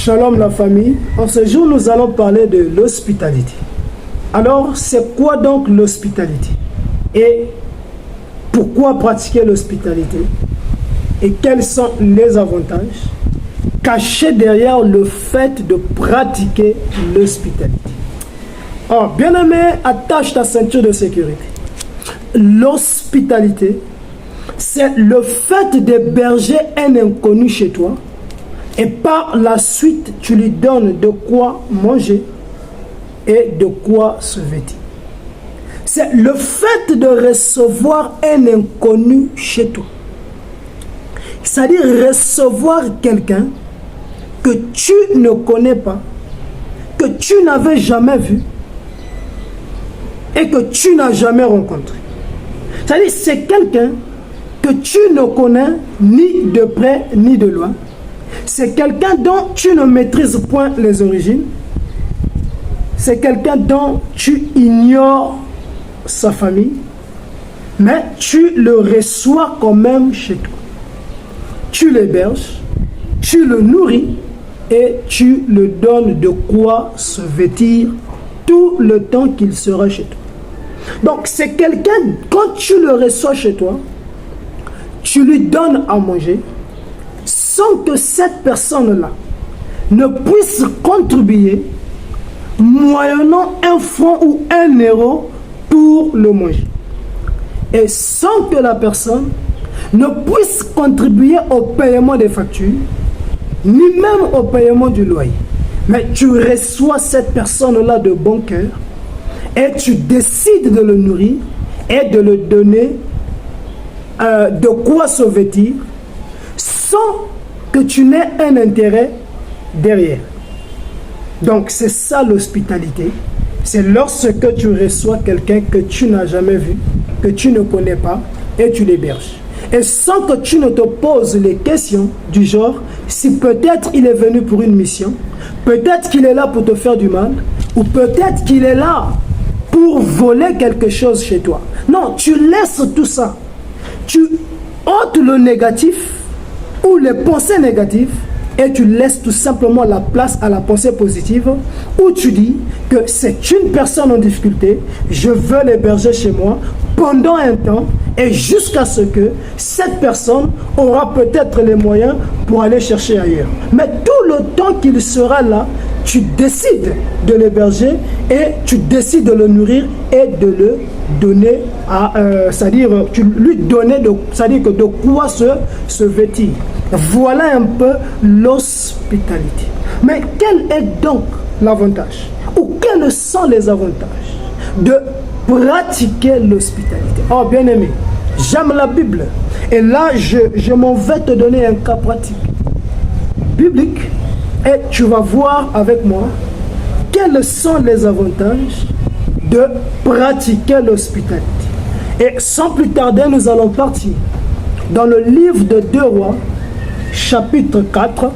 Shalom la famille. En ce jour, nous allons parler de l'hospitalité. Alors, c'est quoi donc l'hospitalité? Et pourquoi pratiquer l'hospitalité? Et quels sont les avantages cachés derrière le fait de pratiquer l'hospitalité? Alors, bien-aimé, attache ta ceinture de sécurité. L'hospitalité, c'est le fait d'héberger un inconnu chez toi et par la suite, tu lui donnes de quoi manger et de quoi se vêtir. C'est le fait de recevoir un inconnu chez toi. C'est-à-dire recevoir quelqu'un que tu ne connais pas, que tu n'avais jamais vu et que tu n'as jamais rencontré. C'est-à-dire c'est quelqu'un que tu ne connais ni de près ni de loin. C'est quelqu'un dont tu ne maîtrises point les origines. C'est quelqu'un dont tu ignores sa famille, mais tu le reçois quand même chez toi. Tu l'héberges, tu le nourris et tu le donnes de quoi se vêtir tout le temps qu'il sera chez toi. Donc c'est quelqu'un, quand tu le reçois chez toi, tu lui donnes à manger sans que cette personne-là ne puisse contribuer moyennant un franc ou un euro pour le manger. Et sans que la personne ne puisse contribuer au paiement des factures, ni même au paiement du loyer. Mais tu reçois cette personne-là de bon cœur et tu décides de le nourrir et de le donner de quoi se vêtir sans que tu n'aies un intérêt derrière. Donc c'est ça l'hospitalité. C'est lorsque tu reçois quelqu'un que tu n'as jamais vu, que tu ne connais pas et tu l'héberges. Et sans que tu ne te poses les questions du genre, si peut-être il est venu pour une mission, peut-être qu'il est là pour te faire du mal, ou peut-être qu'il est là pour voler quelque chose chez toi. Non, tu laisses tout ça. Tu ôtes le négatif ou les pensées négatives et tu laisses tout simplement la place à la pensée positive où tu dis que c'est une personne en difficulté, je veux l'héberger chez moi pendant un temps et jusqu'à ce que cette personne aura peut-être les moyens pour aller chercher ailleurs. Mais tout le temps qu'il sera là, tu décides de l'héberger et tu décides de le nourrir et de le donner à, c'est-à-dire tu lui donner c'est-à-dire que de quoi se vêtir. Voilà un peu l'hospitalité. Mais quel est donc l'avantage ou quels sont les avantages de pratiquer l'hospitalité? Oh bien aimé, j'aime la Bible et là je m'en vais te donner un cas pratique biblique et tu vas voir avec moi quels sont les avantages de pratiquer l'hospitalité. Et sans plus tarder, nous allons partir dans le livre de 2 Rois, chapitre 4,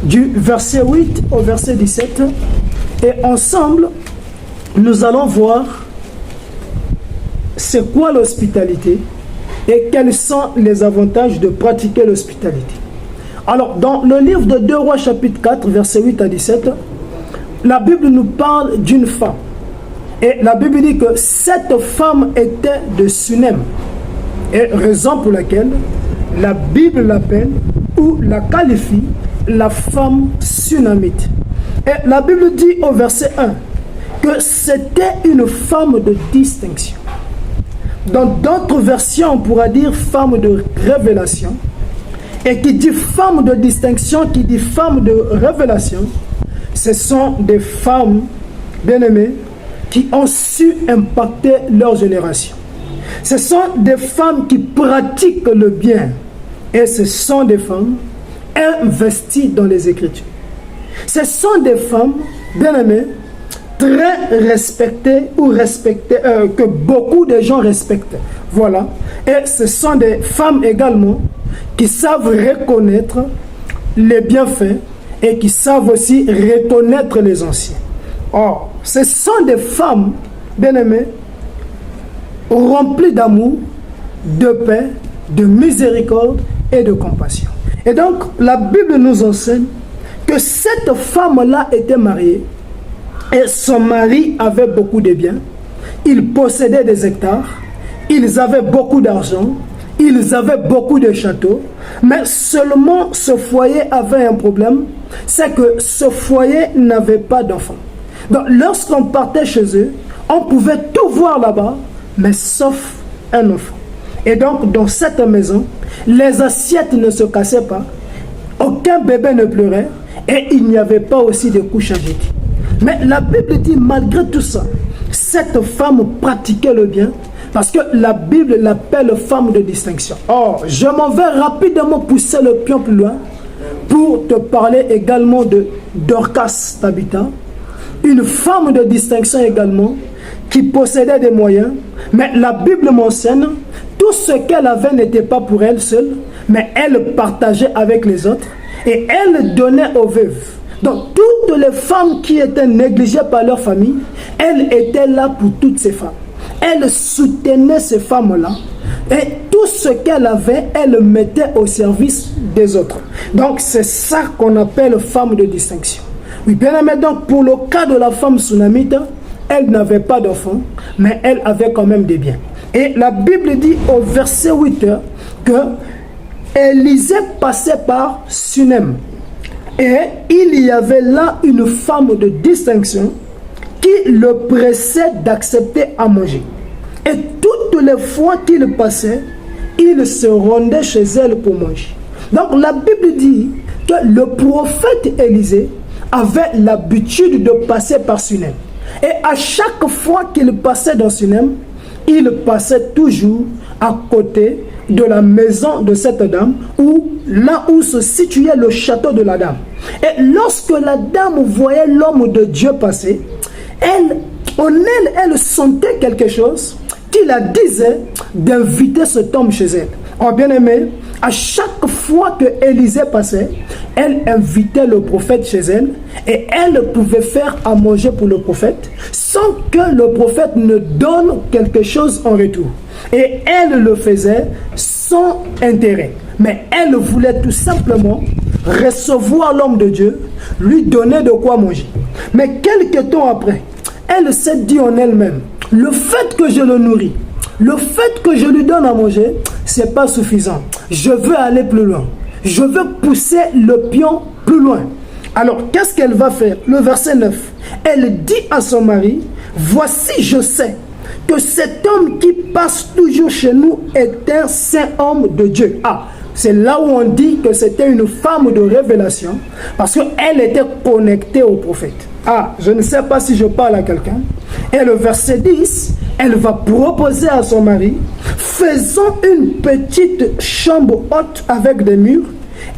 du verset 8 au verset 17. Et ensemble, nous allons voir c'est quoi l'hospitalité et quels sont les avantages de pratiquer l'hospitalité. Alors, dans le livre de 2 Rois, chapitre 4, verset 8 à 17, la Bible nous parle d'une femme. Et la Bible dit que cette femme était de Sunem. Et raison pour laquelle la Bible l'appelle ou la qualifie la femme sunamite. Et la Bible dit au verset 1 que c'était une femme de distinction. Dans d'autres versions, on pourra dire femme de révélation. Et qui dit femme de distinction, qui dit femme de révélation, ce sont des femmes bien-aimées qui ont su impacter leur génération. Ce sont des femmes qui pratiquent le bien. Et ce sont des femmes investies dans les Écritures. Ce sont des femmes, bien-aimées, très respectées ou respectées, que beaucoup de gens respectent. Voilà. Et ce sont des femmes également qui savent reconnaître les bienfaits et qui savent aussi reconnaître les anciens. Or, ce sont des femmes, bien-aimées, remplies d'amour, de paix, de miséricorde et de compassion. Et donc, la Bible nous enseigne que cette femme-là était mariée et son mari avait beaucoup de biens, ils possédaient des hectares, ils avaient beaucoup d'argent, ils avaient beaucoup de châteaux, mais seulement ce foyer avait un problème, c'est que ce foyer n'avait pas d'enfants. Donc lorsqu'on partait chez eux, on pouvait tout voir là-bas, mais sauf un enfant. Et donc dans cette maison, les assiettes ne se cassaient pas, aucun bébé ne pleurait, et il n'y avait pas aussi de couches à jeter. Mais la Bible dit, malgré tout ça, cette femme pratiquait le bien, parce que la Bible l'appelle femme de distinction. Or, je m'en vais rapidement pousser le pion plus loin pour te parler également de Dorcas Tabitha, une femme de distinction également, qui possédait des moyens, mais la Bible mentionne, tout ce qu'elle avait n'était pas pour elle seule, mais elle partageait avec les autres, et elle donnait aux veuves. Donc, toutes les femmes qui étaient négligées par leur famille, elle était là pour toutes ces femmes. Elle soutenait ces femmes-là. Et tout ce qu'elle avait, elle le mettait au service des autres. Donc, c'est ça qu'on appelle femme de distinction. Oui, bien aimé, donc, pour le cas de la femme sunamite, elle n'avait pas d'enfant, mais elle avait quand même des biens. Et la Bible dit au verset 8 que Élisée passait par Sunem. Et il y avait là une femme de distinction qui le pressait d'accepter à manger. Et toutes les fois qu'il passait, il se rendait chez elle pour manger. Donc la Bible dit que le prophète Élisée avait l'habitude de passer par Sunem. Et à chaque fois qu'il passait dans Sunem, il passait toujours à côté de la maison de cette dame, ou là où se situait le château de la dame. Et lorsque la dame voyait l'homme de Dieu passer, elle sentait quelque chose qui la disait d'inviter cet homme chez elle. Oh bien aimé, à chaque fois que Élisée passait, elle invitait le prophète chez elle et elle pouvait faire à manger pour le prophète sans que le prophète ne donne quelque chose en retour. Et elle le faisait sans intérêt. Mais elle voulait tout simplement recevoir l'homme de Dieu, lui donner de quoi manger. Mais quelques temps après, elle s'est dit en elle-même, le fait que je le nourris, le fait que je lui donne à manger, ce n'est pas suffisant. Je veux aller plus loin. Je veux pousser le pion plus loin. Alors, qu'est-ce qu'elle va faire? Le verset 9. Elle dit à son mari, voici, je sais que cet homme qui passe toujours chez nous est un saint homme de Dieu. Ah, c'est là où on dit que c'était une femme de révélation, parce qu'elle était connectée au prophète. Ah, je ne sais pas si je parle à quelqu'un. Et le verset 10, elle va proposer à son mari, faisons une petite chambre haute avec des murs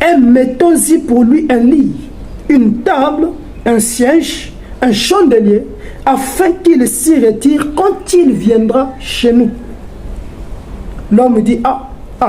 et mettons-y pour lui un lit, une table, un siège, un chandelier, afin qu'il s'y retire quand il viendra chez nous. L'homme dit,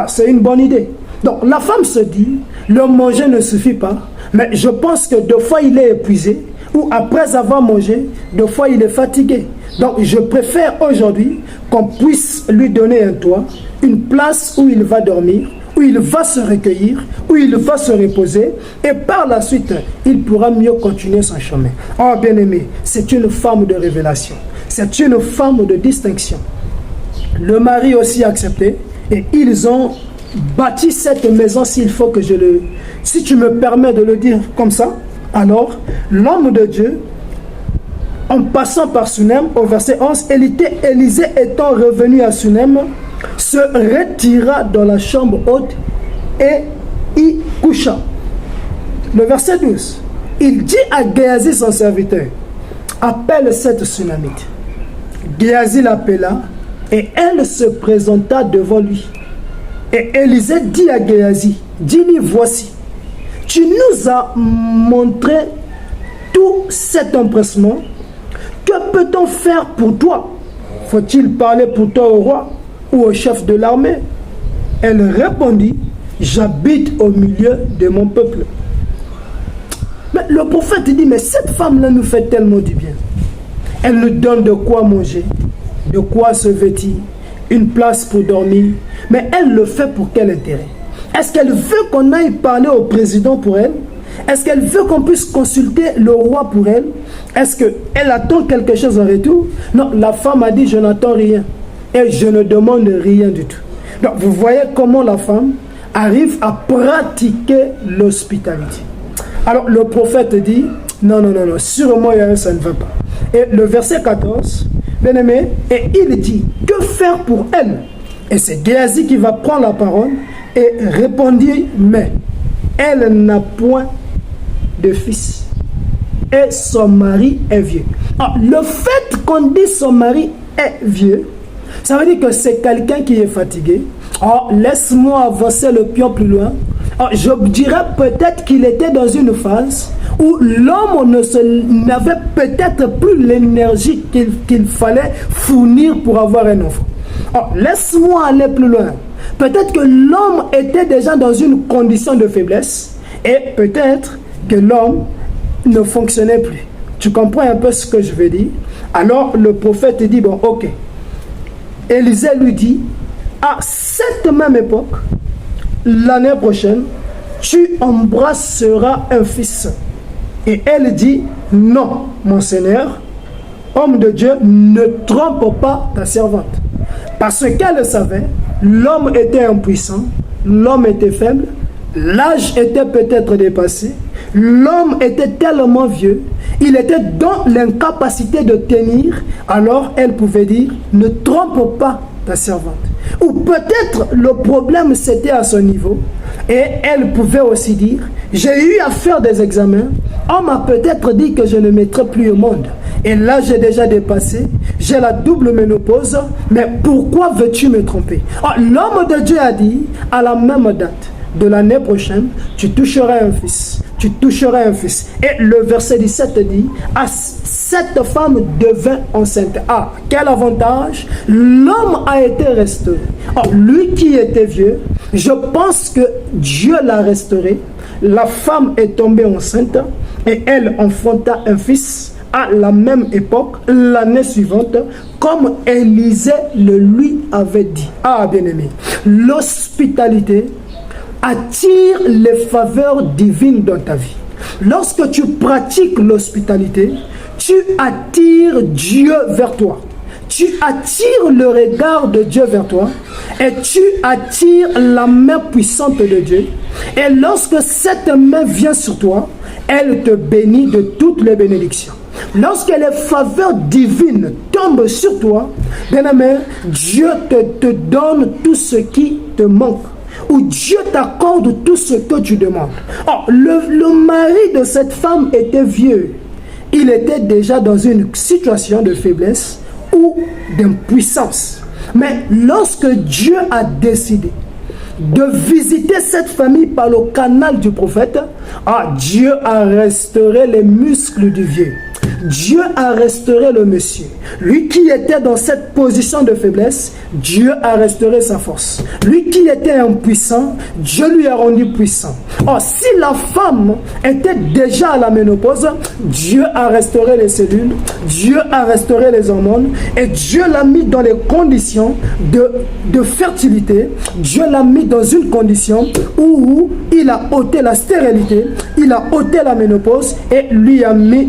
c'est une bonne idée. Donc la femme se dit, le manger ne suffit pas, mais je pense que deux fois il est épuisé, ou après avoir mangé, deux fois il est fatigué. Donc je préfère aujourd'hui qu'on puisse lui donner un toit, une place où il va dormir, où il va se recueillir, où il va se reposer, et par la suite, il pourra mieux continuer son chemin. Oh bien-aimé, c'est une femme de révélation, c'est une femme de distinction. Le mari aussi a accepté, et ils ont bâti cette maison, s'il faut que je le... Si tu me permets de le dire comme ça, alors l'homme de Dieu, en passant par Sunem, au verset 11, Élisée étant revenu à Sunem, se retira dans la chambre haute et y coucha. Le verset 12, il dit à Géasi son serviteur, appelle cette Sunamite. Géasi l'appela et elle se présenta devant lui. Et Élisée dit à Géasi, dis-lui, voici, tu nous as montré tout cet empressement. Que peut-on faire pour toi? Faut-il parler pour toi au roi ou au chef de l'armée? Elle répondit, j'habite au milieu de mon peuple. Mais le prophète dit, mais cette femme-là nous fait tellement du bien. Elle nous donne de quoi manger, de quoi se vêtir, une place pour dormir. Mais elle le fait pour quel intérêt? Est-ce qu'elle veut qu'on aille parler au président pour elle? Est-ce qu'elle veut qu'on puisse consulter le roi pour elle? Est-ce qu'elle attend quelque chose en retour? Non, la femme a dit, je n'attends rien. Et je ne demande rien du tout. Donc, vous voyez comment la femme arrive à pratiquer l'hospitalité. Alors, le prophète dit, non, sûrement ça ne va pas. Et le verset 14, bien aimé, et il dit, que faire pour elle? Et c'est Géasi qui va prendre la parole et répondit, mais elle n'a point de fils et son mari est vieux. Alors, le fait qu'on dit son mari est vieux, ça veut dire que c'est quelqu'un qui est fatigué. Alors, laisse-moi avancer le pion plus loin. Alors, je dirais peut-être qu'il était dans une phase où l'homme n'avait peut-être plus l'énergie qu'il fallait fournir pour avoir un enfant. Alors, laisse-moi aller plus loin. Peut-être que l'homme était déjà dans une condition de faiblesse et peut-être que l'homme ne fonctionnait plus. Tu comprends un peu ce que je veux dire? Alors, le prophète dit, bon, ok. Élisée lui dit, à cette même époque, l'année prochaine, tu embrasseras un fils. Et elle dit, non, mon Seigneur, homme de Dieu, ne trompe pas ta servante. Parce qu'elle savait, l'homme était impuissant, l'homme était faible, l'âge était peut-être dépassé, l'homme était tellement vieux, il était dans l'incapacité de tenir, alors elle pouvait dire, ne trompe pas ta servante. Ou peut-être le problème c'était à son niveau, et elle pouvait aussi dire, j'ai eu à faire des examens, on m'a peut-être dit que je ne mettrai plus au monde. Et là, j'ai déjà dépassé, j'ai la double ménopause, mais pourquoi veux-tu me tromper? Oh, l'homme de Dieu a dit, à la même date de l'année prochaine, tu toucheras un fils. Tu toucheras un fils. Et le verset 17 dit, ah, cette femme devint enceinte. Ah, quel avantage! L'homme a été restauré. Oh, lui qui était vieux, je pense que Dieu l'a restauré. La femme est tombée enceinte et elle enfanta un fils à la même époque, l'année suivante, comme Élisée le lui avait dit. Ah, bien-aimé, l'hospitalité attire les faveurs divines dans ta vie. Lorsque tu pratiques l'hospitalité, tu attires Dieu vers toi. Tu attires le regard de Dieu vers toi et tu attires la main puissante de Dieu. Et lorsque cette main vient sur toi, elle te bénit de toutes les bénédictions. Lorsque les faveurs divines tombent sur toi, bien-aimé, Dieu te donne tout ce qui te manque. Ou Dieu t'accorde tout ce que tu demandes. Oh, le mari de cette femme était vieux. Il était déjà dans une situation de faiblesse ou d'impuissance. Mais lorsque Dieu a décidé de visiter cette famille par le canal du prophète, Dieu a restauré les muscles du vieux. Dieu a restauré le monsieur. Lui qui était dans cette position de faiblesse, Dieu a restauré sa force. Lui qui était impuissant, Dieu lui a rendu puissant. Or, si la femme était déjà à la ménopause, Dieu a restauré les cellules, Dieu a restauré les hormones et Dieu l'a mis dans les conditions de fertilité. Dieu l'a mis dans une condition où il a ôté la stérilité, il a ôté la ménopause et lui a mis,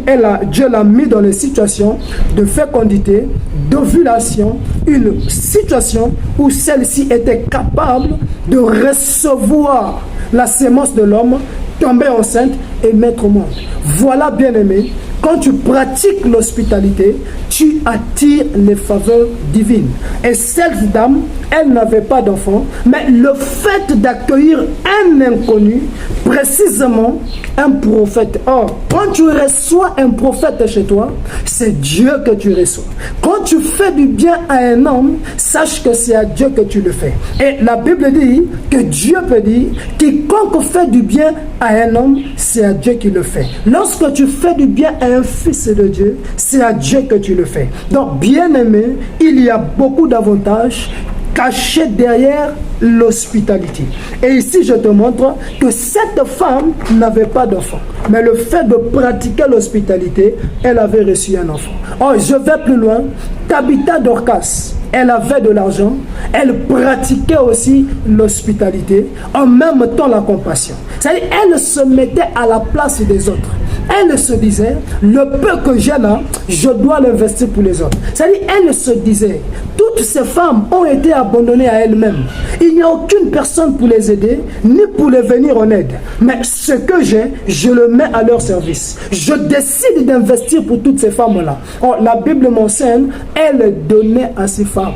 Dieu l'a mis dans les situations de fécondité, d'ovulation, une situation où celle-ci était capable de recevoir la sémence de l'homme, tomber enceinte et mettre au monde. Voilà, bien-aimé, quand tu pratiques l'hospitalité, tu attires les faveurs divines. Et cette dame, elle n'avait pas d'enfant, mais le fait d'accueillir un inconnu, précisément un prophète. Or, quand tu reçois un prophète chez toi, c'est Dieu que tu reçois. Quand tu fais du bien à un homme, sache que c'est à Dieu que tu le fais. Et la Bible dit que Dieu peut dire, quiconque fait du bien à un homme, c'est à Dieu qui le fait. Lorsque tu fais du bien à un fils de Dieu, c'est à Dieu que tu le fais. Donc, bien-aimé, il y a beaucoup d'avantages caché derrière l'hospitalité. Et ici, je te montre que cette femme n'avait pas d'enfant. Mais le fait de pratiquer l'hospitalité, elle avait reçu un enfant. Oh, je vais plus loin. Tabitha Dorcas, elle avait de l'argent, elle pratiquait aussi l'hospitalité, en même temps la compassion. C'est-à-dire, elle se mettait à la place des autres. Elle se disait, le peu que j'ai là, je dois l'investir pour les autres. C'est-à-dire, elle se disait, toutes ces femmes ont été abandonnées à elles-mêmes. Il n'y a aucune personne pour les aider, ni pour les venir en aide. Mais ce que j'ai, je le mets à leur service. Je décide d'investir pour toutes ces femmes-là. Oh, la Bible m'enseigne, elle donnait à ces femmes.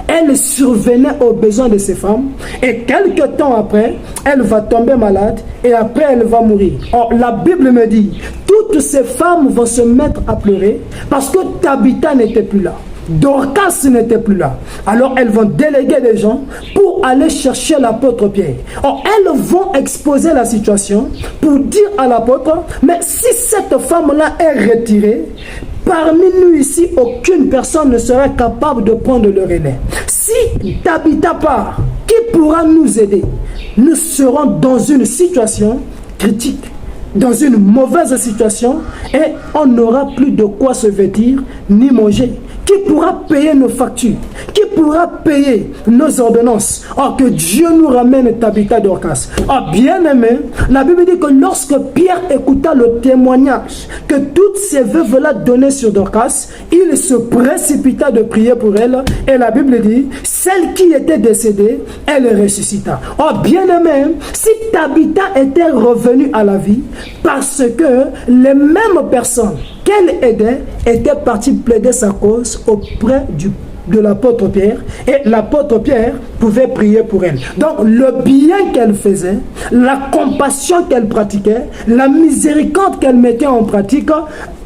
Elle survenait aux besoins de ces femmes et quelques temps après, elle va tomber malade et après elle va mourir. Or, la Bible me dit, toutes ces femmes vont se mettre à pleurer parce que Tabitha n'était plus là. Dorcas n'était plus là. Alors elles vont déléguer des gens pour aller chercher l'apôtre Pierre. Or, elles vont exposer la situation pour dire à l'apôtre, mais si cette femme-là est retirée, parmi nous ici, aucune personne ne sera capable de prendre le relais. Si Tabitha part, qui pourra nous aider? Nous serons dans une situation critique, dans une mauvaise situation, et on n'aura plus de quoi se vêtir ni manger. Qui pourra payer nos factures? Qui pourra payer nos ordonnances? Oh, que Dieu nous ramène Tabitha Dorcas. Oh, bien aimé, la Bible dit que lorsque Pierre écouta le témoignage que toutes ces veuves-là donnaient sur Dorcas, il se précipita de prier pour elle. Et la Bible dit, celle qui était décédée, elle ressuscita. Oh, bien aimé, si Tabitha était revenue à la vie, parce que les mêmes personnes qu'elle aidait étaient parties plaider sa cause auprès de l'apôtre Pierre, et l'apôtre Pierre pouvait prier pour elle. Donc le bien qu'elle faisait, la compassion qu'elle pratiquait, la miséricorde qu'elle mettait en pratique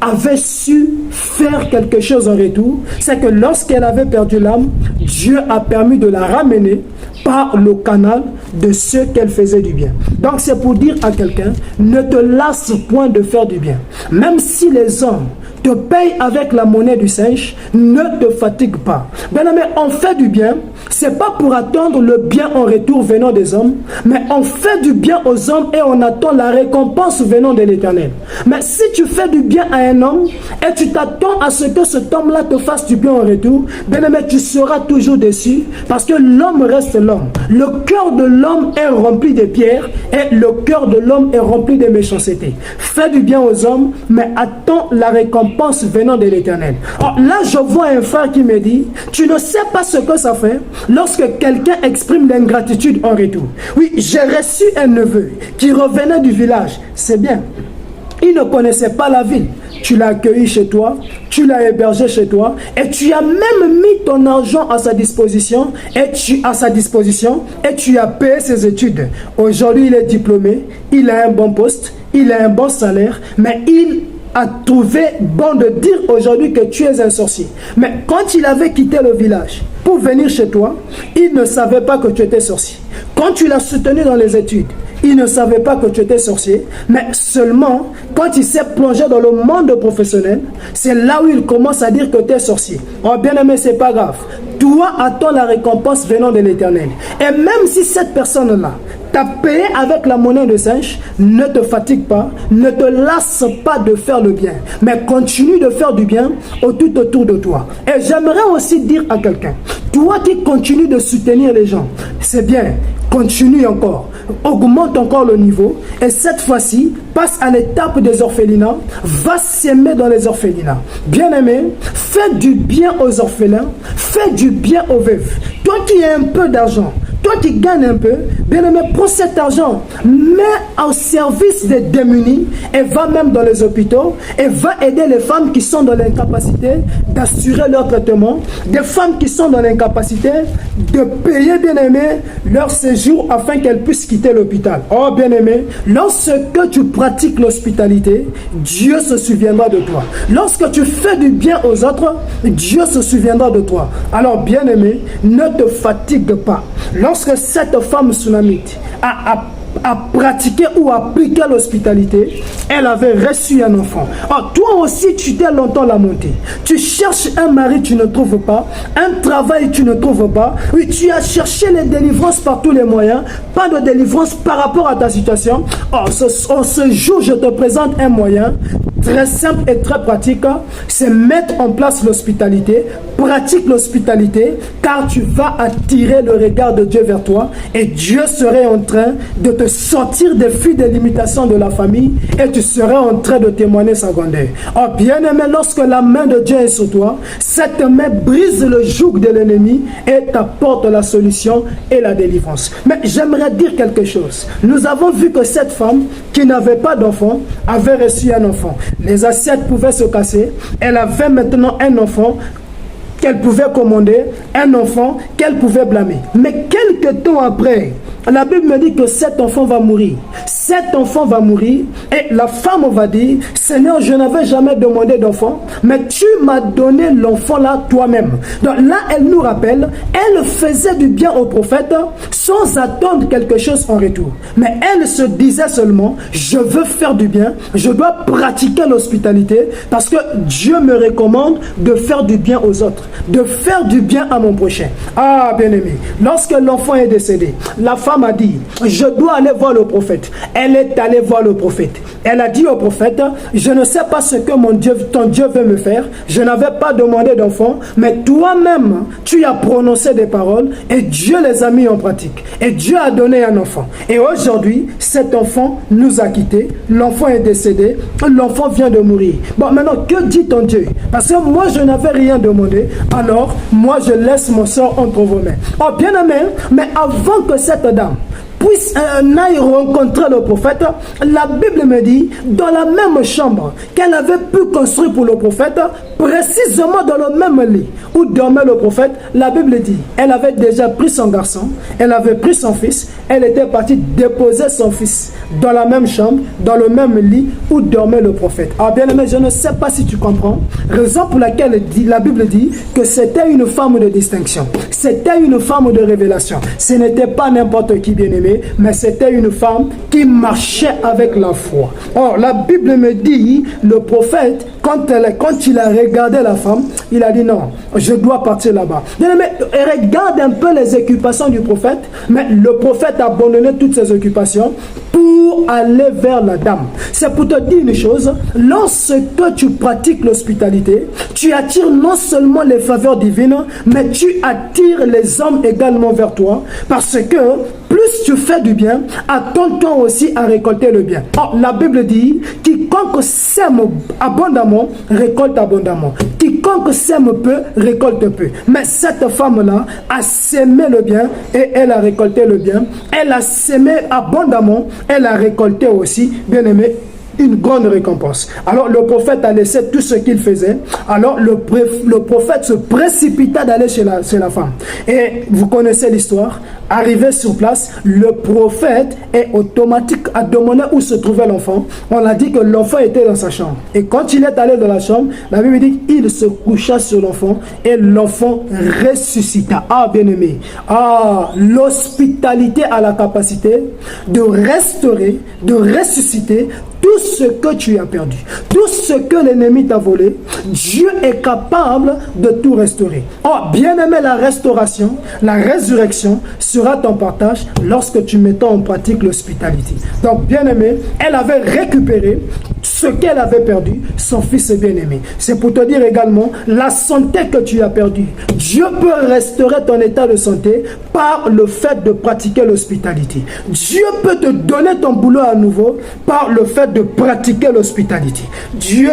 avait su faire quelque chose en retour. C'est que lorsqu'elle avait perdu l'âme, Dieu a permis de la ramener par le canal de ceux qu'elle faisait du bien. Donc c'est pour dire à quelqu'un, ne te lasse point de faire du bien. Même si les hommes te payent avec la monnaie du singe, ne te fatigue pas. Bien aimé, on fait du bien, c'est pas pour attendre le bien en retour venant des hommes, mais on fait du bien aux hommes et on attend la récompense venant de l'Éternel. Mais si tu fais du bien à un homme et tu t'attends à ce que cet homme-là te fasse du bien en retour, bien aimé, tu seras toujours déçu parce que l'homme reste l'homme. Le cœur de l'homme est rempli de pierres et le cœur de l'homme est rempli de méchanceté. Fais du bien aux hommes, mais attends la récompense venant de l'Éternel. Là, je vois un frère qui me dit, tu ne sais pas ce que ça fait lorsque quelqu'un exprime l'ingratitude en retour. Oui, j'ai reçu un neveu qui revenait du village. C'est bien. Il ne connaissait pas la ville. Tu l'as accueilli chez toi, tu l'as hébergé chez toi, et tu as même mis ton argent à sa disposition, et tu as payé ses études. Aujourd'hui, il est diplômé, il a un bon poste, il a un bon salaire, mais il a trouvé bon de dire aujourd'hui que tu es un sorcier. Mais quand il avait quitté le village pour venir chez toi, il ne savait pas que tu étais sorcier. Quand tu l'as soutenu dans les études, il ne savait pas que tu étais sorcier, mais seulement quand il s'est plongé dans le monde professionnel, c'est là où il commence à dire que tu es sorcier. Oh bien aimé, c'est pas grave. Toi, attends la récompense venant de l'Éternel. Et même si cette personne-là t'a payé avec la monnaie de singe, ne te fatigue pas, ne te lasse pas de faire le bien, mais continue de faire du bien tout autour de toi. Et j'aimerais aussi dire à quelqu'un, toi qui continues de soutenir les gens, c'est bien, continue encore, augmente encore le niveau, et cette fois-ci, passe à l'étape des orphelinats, va s'aimer dans les orphelinats. Bien-aimé, fais du bien aux orphelins, fais du bien aux veuves. Toi qui as un peu d'argent, toi qui gagnes un peu, bien aimé, prends cet argent, mets au service des démunis et va même dans les hôpitaux et va aider les femmes qui sont dans l'incapacité d'assurer leur traitement, des femmes qui sont dans l'incapacité de payer, bien aimé, leur séjour afin qu'elles puissent quitter l'hôpital. Oh bien aimé, lorsque tu pratiques l'hospitalité, Dieu se souviendra de toi. Lorsque tu fais du bien aux autres, Dieu se souviendra de toi. Alors bien aimé, ne te fatigue pas. Lorsque cette femme tsunamite à pratiquer ou appliquer l'hospitalité, elle avait reçu un enfant. Alors, toi aussi, tu t'es longtemps lamenté. Tu cherches un mari, tu ne trouves pas. Un travail, tu ne trouves pas. Oui, tu as cherché les délivrances par tous les moyens. Pas de délivrance par rapport à ta situation. En ce jour, je te présente un moyen très simple et très pratique, c'est mettre en place l'hospitalité. Pratique l'hospitalité, car tu vas attirer le regard de Dieu vers toi et Dieu serait en train de te sortir des fuites des limitations de la famille et tu serais en train de témoigner sa grandeur. Oh bien-aimé, lorsque la main de Dieu est sur toi, cette main brise le joug de l'ennemi et t'apporte la solution et la délivrance. Mais j'aimerais dire quelque chose. Nous avons vu que cette femme qui n'avait pas d'enfant avait reçu un enfant. Les assiettes pouvaient se casser. Elle avait maintenant un enfant qu'elle pouvait commander, un enfant qu'elle pouvait blâmer. Mais quelques temps après, la Bible me dit que cet enfant va mourir. Cet enfant va mourir et la femme va dire, Seigneur, je n'avais jamais demandé d'enfant, mais tu m'as donné l'enfant là toi-même. Donc là, elle nous rappelle, elle faisait du bien au prophète sans attendre quelque chose en retour. Mais elle se disait seulement, je veux faire du bien, je dois pratiquer l'hospitalité parce que Dieu me recommande de faire du bien aux autres, de faire du bien à mon prochain. Ah, bien-aimé, lorsque l'enfant est décédé, la femme a dit, je dois aller voir le prophète. Elle est allée voir le prophète. Elle a dit au prophète, je ne sais pas ce que ton Dieu veut me faire. Je n'avais pas demandé d'enfant, mais toi-même, tu as prononcé des paroles et Dieu les a mis en pratique. Et Dieu a donné un enfant. Et aujourd'hui, cet enfant nous a quittés. L'enfant est décédé. L'enfant vient de mourir. Bon, maintenant, que dit ton Dieu? Parce que moi, je n'avais rien demandé. Alors, moi, je laisse mon sort entre vos mains. Oh, bien aimé, mais avant que cette dame puisse n'aille rencontrer le prophète, la Bible me dit, dans la même chambre qu'elle avait pu construire pour le prophète, précisément dans le même lit où dormait le prophète, la Bible dit, elle avait déjà pris son garçon, elle avait pris son fils, elle était partie déposer son fils dans la même chambre, dans le même lit où dormait le prophète. Alors bien aimé, je ne sais pas si tu comprends, raison pour laquelle la Bible dit que c'était une femme de distinction, c'était une femme de révélation, ce n'était pas n'importe qui, bien aimé, mais c'était une femme qui marchait avec la foi. Or, la Bible me dit, le prophète, quand il a regardé la femme, il a dit non, je dois partir là-bas. Regarde un peu les occupations du prophète, mais le prophète a abandonné toutes ses occupations pour aller vers la dame. C'est pour te dire une chose, lorsque tu pratiques l'hospitalité, tu attires non seulement les faveurs divines, mais tu attires les hommes également vers toi, parce que plus tu fais du bien, attends-toi aussi à récolter le bien. Or, la Bible dit, quiconque sème abondamment, récolte abondamment. Quiconque sème peu, récolte peu. Mais cette femme-là a sémé le bien et elle a récolté le bien. Elle a sémé abondamment, elle a récolté aussi, bien aimé, une grande récompense. Alors le prophète a laissé tout ce qu'il faisait. Alors le prophète se précipita d'aller chez la femme. Et vous connaissez l'histoire. Arrivé sur place, le prophète est automatique à demander où se trouvait l'enfant. On a dit que l'enfant était dans sa chambre. Et quand il est allé dans la chambre, la Bible dit qu'il se coucha sur l'enfant et l'enfant ressuscita. Ah, bien-aimé. Ah, l'hospitalité a la capacité de restaurer, de ressusciter tout ce que tu as perdu, tout ce que l'ennemi t'a volé. Dieu est capable de tout restaurer. Oh, bien-aimé, la restauration, la résurrection sera ton partage lorsque tu mettras en pratique l'hospitalité. Donc, bien-aimé, elle avait récupéré ce qu'elle avait perdu, son fils bien-aimé. C'est pour te dire également la santé que tu as perdue. Dieu peut restaurer ton état de santé par le fait de pratiquer l'hospitalité. Dieu peut te donner ton boulot à nouveau par le fait de pratiquer l'hospitalité. Dieu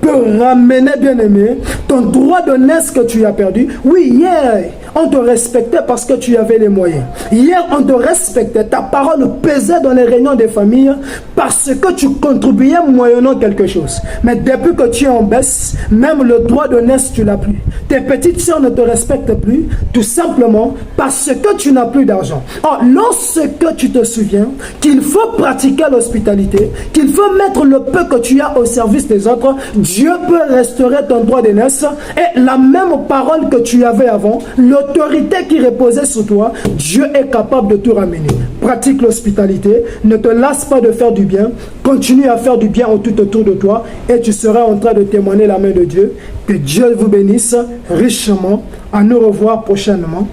peut ramener, bien-aimé, ton droit de naissance que tu as perdu. Oui, hier, on te respectait parce que tu avais les moyens. Hier, on te respectait. Ta parole pesait dans les réunions des familles parce que tu contribuais moyennant quelque chose. Mais depuis que tu es en baisse, même le droit de naissance, tu l'as plus. Tes petites sœurs ne te respectent plus, tout simplement parce que tu n'as plus d'argent. Or, lorsque tu te souviens qu'il faut pratiquer l'hospitalité, qu'il faut mettre le peu que tu as au service des autres, Dieu peut restaurer ton droit de naissance et la même parole que tu avais avant, le l'autorité qui reposait sur toi, Dieu est capable de tout ramener. Pratique l'hospitalité, ne te lasse pas de faire du bien, continue à faire du bien tout autour de toi et tu seras en train de témoigner la main de Dieu. Que Dieu vous bénisse richement. À nous revoir prochainement.